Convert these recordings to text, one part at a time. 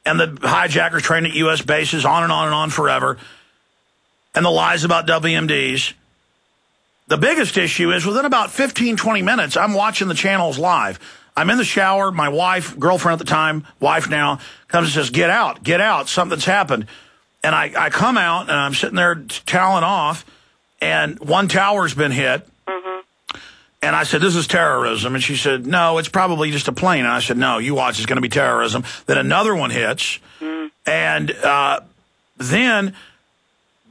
and the hijackers trained at U.S. bases, on and on forever, and the lies about WMDs. The biggest issue is within about 15, 20 minutes, I'm watching the channels live. I'm in the shower. My wife, girlfriend at the time, wife now, comes and says, get out, something's happened. And I come out, and I'm sitting there toweling off, and one tower's been hit. And I said, this is terrorism. And she said, no, it's probably just a plane. And I said, no, you watch, it's going to be terrorism. Then another one hits. And then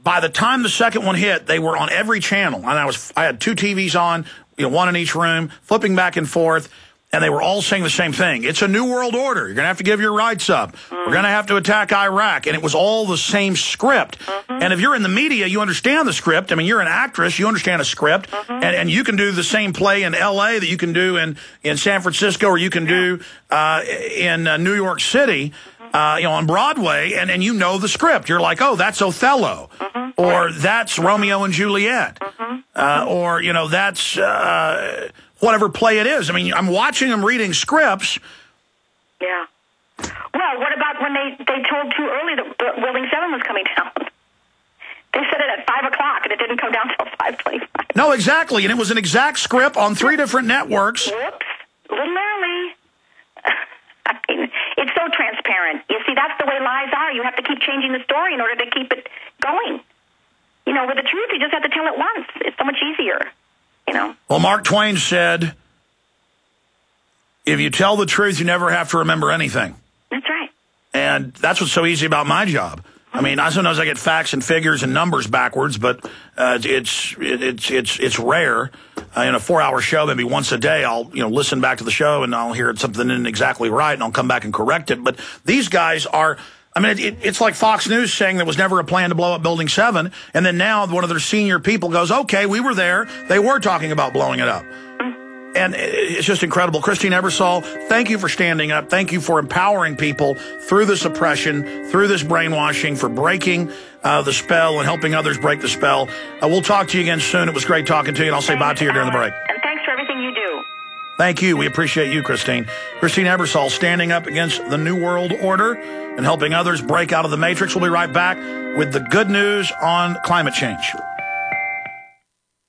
by the time the second one hit, they were on every channel. And I had 2 TVs on, one in each room, flipping back and forth. And they were all saying the same thing. It's a new world order. You're going to have to give your rights up. We're going to have to attack Iraq. And it was all the same script. And if you're in the media, you understand the script. I mean, you're an actress. You understand a script. And you can do the same play in L.A. that you can do in San Francisco, or you can do in New York City, on Broadway. And you know the script. You're like, oh, that's Othello. Or that's Romeo and Juliet. Or, that's... whatever play it is. I mean, I'm watching them reading scripts. Yeah. Well, what about when they told too early that Building 7 was coming down? They said it at 5 o'clock, and it didn't come down until 5:25. No, exactly. And it was an exact script on 3 different networks. Whoops. A little early. I mean, it's so transparent. You see, that's the way lies are. You have to keep changing the story in order to keep it going. With the truth, you just have to tell it once. It's so much easier. Well, Mark Twain said, if you tell the truth, you never have to remember anything. That's right. And that's what's so easy about my job. I mean, sometimes I get facts and figures and numbers backwards, but it's rare. In a 4-hour show, maybe once a day, I'll listen back to the show and I'll hear something isn't exactly right, and I'll come back and correct it. But these guys are... I mean, it's like Fox News saying there was never a plan to blow up Building 7, and then now one of their senior people goes, okay, we were there. They were talking about blowing it up. And it's just incredible. Christine Ebersole, thank you for standing up. Thank you for empowering people through this oppression, through this brainwashing, for breaking the spell and helping others break the spell. We'll talk to you again soon. It was great talking to you, and I'll say bye to you during the break. And thanks for everything you do. Thank you. We appreciate you, Christine. Christine Ebersole, standing up against the New World Order and helping others break out of the matrix. We'll be right back with the good news on climate change.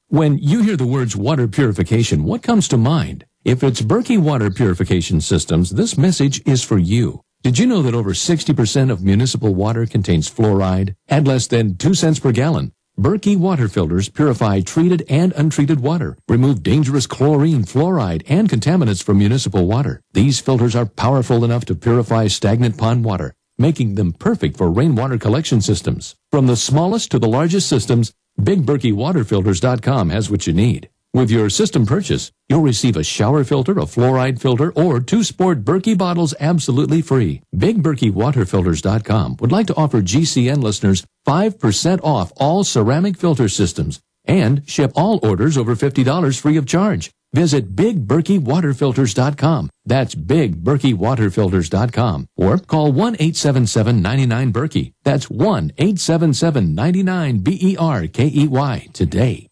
When you hear the words water purification, what comes to mind? If it's Berkey Water Purification Systems, this message is for you. Did you know that over 60% of municipal water contains fluoride at less than 2 cents per gallon? Berkey water filters purify treated and untreated water, remove dangerous chlorine, fluoride, and contaminants from municipal water. These filters are powerful enough to purify stagnant pond water, making them perfect for rainwater collection systems. From the smallest to the largest systems, BigBerkeyWaterFilters.com has what you need. With your system purchase, you'll receive a shower filter, a fluoride filter, or 2 sport Berkey bottles absolutely free. BigBerkeyWaterFilters.com would like to offer GCN listeners 5% off all ceramic filter systems and ship all orders over $50 free of charge. Visit BigBerkeyWaterFilters.com. That's BigBerkeyWaterFilters.com. Or call 1-877-99-BERKEY. That's 1-877-99-BERKEY today.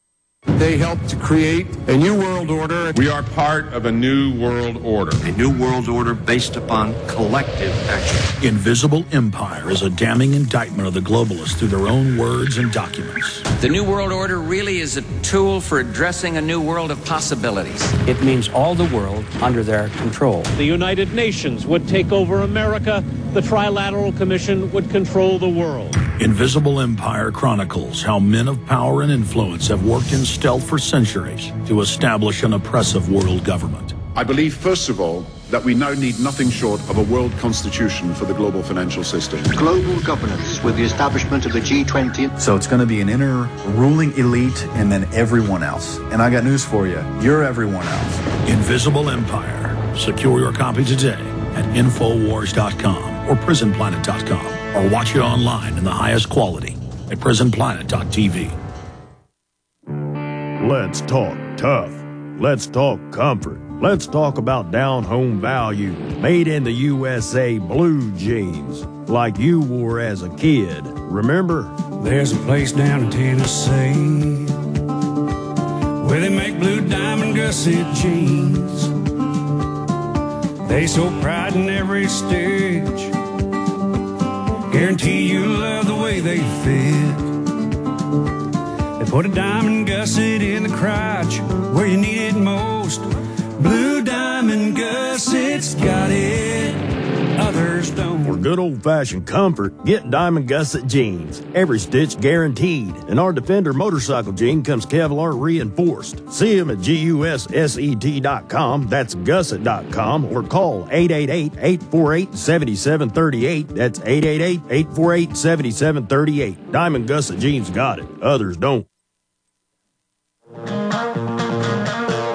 They helped to create a new world order. We are part of a new world order. A new world order based upon collective action. Invisible Empire is a damning indictment of the globalists through their own words and documents. The new world order really is a tool for addressing a new world of possibilities. It means all the world under their control. The United Nations would take over America. The Trilateral Commission would control the world. Invisible Empire chronicles how men of power and influence have worked in stealth for centuries to establish an oppressive world government. I believe, first of all, that we now need nothing short of a world constitution for the global financial system. Global governance with the establishment of the G20. So it's going to be an inner ruling elite and then everyone else. And I got news for you. You're everyone else. Invisible Empire. Secure your copy today at Infowars.com or PrisonPlanet.com, or watch it online in the highest quality at PrisonPlanet.tv. Let's talk tough. Let's talk comfort. Let's talk about down-home value, made in the USA blue jeans, like you wore as a kid. Remember? There's a place down in Tennessee where they make blue diamond gusset jeans. They show pride in every stitch Guarantee you'll love the way they fit. They put a diamond gusset in the crotch where you need it most. Blue Diamond Gussets got it, others don't. For good old-fashioned comfort, get Diamond Gusset jeans. Every stitch guaranteed. And our Defender motorcycle jean comes Kevlar reinforced. See them at GUSSET.com. That's gusset.com. Or call 888-848-7738. That's 888-848-7738. Diamond Gusset jeans got it, others don't.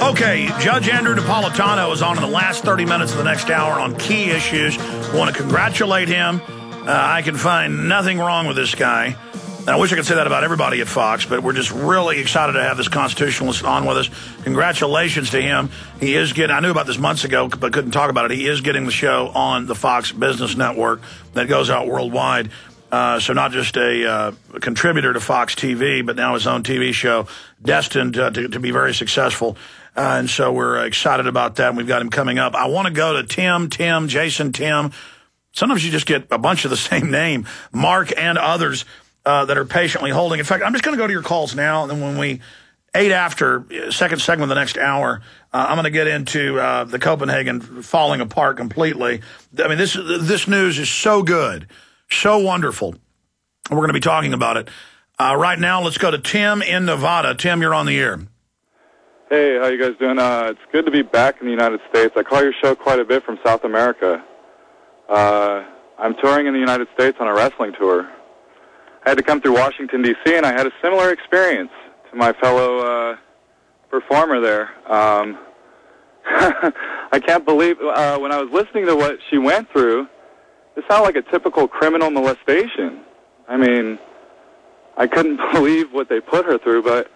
Okay, Judge Andrew Napolitano is on in the last 30 minutes of the next hour on key issues. I want to congratulate him. I can find nothing wrong with this guy. And I wish I could say that about everybody at Fox, but we're just really excited to have this constitutionalist on with us. Congratulations to him. He is getting, I knew about this months ago, but couldn't talk about it. He is getting the show on the Fox Business Network that goes out worldwide. So not just a contributor to Fox TV, but now his own TV show, destined to be very successful. And so we're excited about that, and we've got him coming up. I want to go to Tim, Jason, Tim. Sometimes you just get a bunch of the same name, Mark and others that are patiently holding. In fact, I'm just going to go to your calls now, and then when we, 8 after, second segment of the next hour, I'm going to get into the Copenhagen falling apart completely. I mean, this news is so good, so wonderful. We're going to be talking about it. Right now, let's go to Tim in Nevada. Tim, you're on the air. Hey, how you guys doing? It's good to be back in the United States. I call your show quite a bit from South America. I'm touring in the United States on a wrestling tour. I had to come through Washington, D.C., and I had a similar experience to my fellow performer there. I can't believe, when I was listening to what she went through, it sounded like a typical criminal molestation. I mean, I couldn't believe what they put her through, but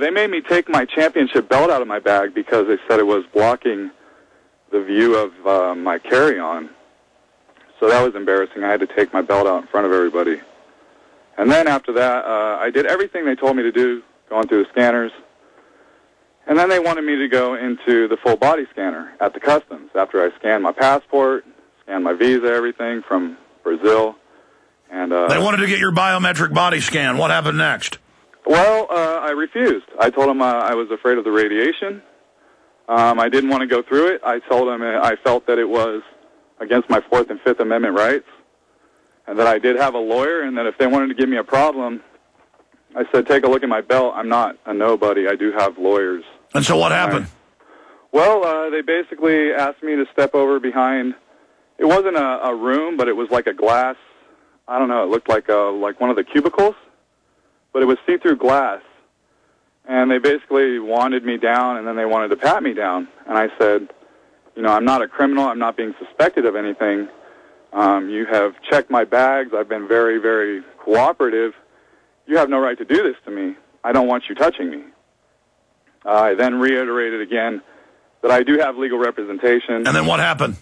they made me take my championship belt out of my bag because they said it was blocking the view of my carry-on. So that was embarrassing. I had to take my belt out in front of everybody. And then after that, I did everything they told me to do, going through the scanners. And then they wanted me to go into the full body scanner at the customs after I scanned my passport, scanned my visa, everything from Brazil. And they wanted to get your biometric body scan. What happened next? Well, I refused. I told them I was afraid of the radiation. I didn't want to go through it. I told them I felt that it was against my 4th and 5th Amendment rights, and that I did have a lawyer, and that if they wanted to give me a problem, I said, take a look at my belt. I'm not a nobody. I do have lawyers. And so what happened? Well, they basically asked me to step over behind. It wasn't a room, but it was like a glass. I don't know. It looked like one of the cubicles. But it was see-through glass, and they basically wanted me down, and then they wanted to pat me down. And I said, you know, I'm not a criminal. I'm not being suspected of anything. You have checked my bags. I've been very, very cooperative. You have no right to do this to me. I don't want you touching me. I then reiterated again that I do have legal representation. And then what happened?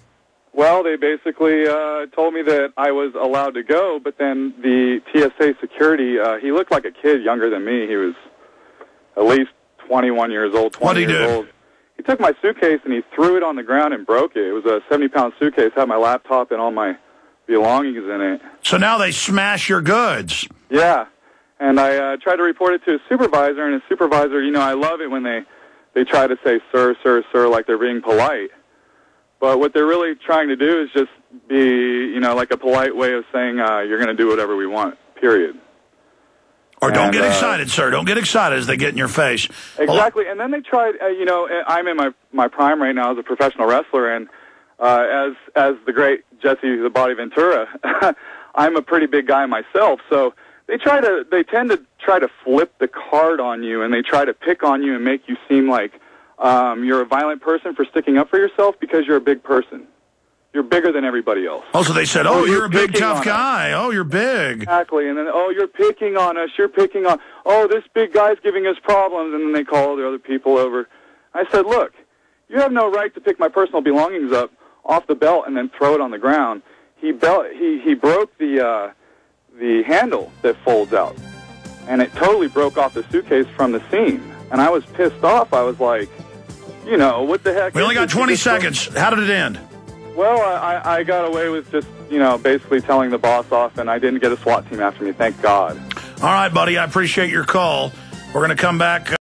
Well, they basically told me that I was allowed to go, but then the TSA security, he looked like a kid younger than me. He was at least 21 years old, 20 years old. He took my suitcase and he threw it on the ground and broke it. It was a 70-pound suitcase, had my laptop and all my belongings in it. So now they smash your goods. Yeah, and I tried to report it to his supervisor, and his supervisor, you know, I love it when they try to say sir, sir, sir, like they're being polite. But what they're really trying to do is just be, you know, like a polite way of saying you're going to do whatever we want, period. Or don't get excited, sir. Don't get excited as they get in your face. Exactly. And then they tried, you know, I'm in my prime right now as a professional wrestler, and as the great Jesse the Body Ventura, I'm a pretty big guy myself. So they tend to try to flip the card on you, and they try to pick on you and make you seem like you're a violent person for sticking up for yourself because you're a big person. You're bigger than everybody else. Oh, so they said, oh, you're a big, tough guy. Oh, you're big. Exactly. And then, oh, you're picking on us. You're picking on, oh, this big guy's giving us problems. And then they call the other people over. I said, look, you have no right to pick my personal belongings up off the belt and then throw it on the ground. He broke the handle that folds out. And it totally broke off the suitcase from the seam. And I was pissed off. I was like, you know, what the heck? We only got 20 seconds. How did it end? Well, I got away with just, basically telling the boss off, and I didn't get a SWAT team after me, thank God. All right, buddy, I appreciate your call. We're going to come back.